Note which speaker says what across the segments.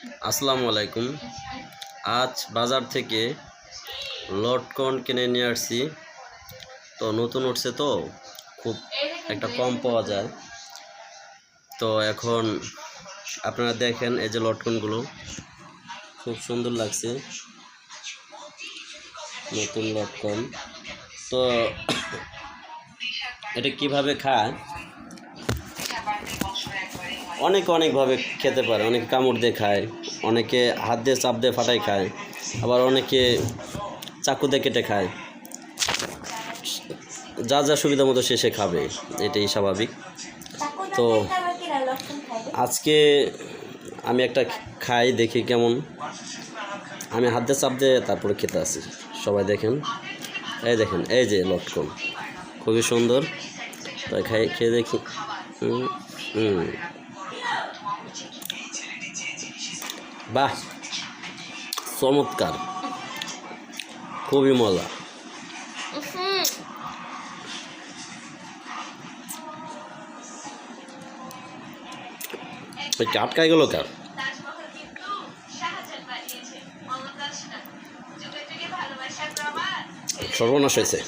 Speaker 1: আসসালামু আলাইকুম। আজ বাজার থেকে লটকন কিনে নিয়ে আসছি। তো নতুন উঠছে, তো খুব একটা কম পাওয়া যায়। তো এখন আপনারা দেখেন, এই যে লটকনগুলো খুব সুন্দর লাগছে, নতুন লটকন। তো এটা কিভাবে খায়, অনেকভাবে খেতে পারে। অনেকে কামড় দিয়ে খায়, অনেকে হাত দিয়ে চাপ দিয়ে ফাটাই খায়, আবার অনেকে চাকু দিয়ে কেটে খায়। যা যা সুবিধা মতো সে খাবে, এটাই স্বাভাবিক। তো আজকে আমি একটা খাই, দেখি কেমন। আমি হাত দিয়ে চাপ দিয়ে তারপরে খেতে আসি। সবাই দেখেন, এই দেখেন, এই যে লটকন খুবই সুন্দর। তাই খেয়ে দেখি। বাহ, চমৎকার, খুবই মজা। আটকাই গেল কার? সর্বনাশ হয়েছে।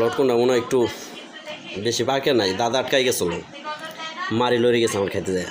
Speaker 1: লটকনটা মনে হয় একটু বেশি পাকে নাই, দাদা আটকাই গেছিল, মারি লড়ে গেছে আমার খেতে যায়।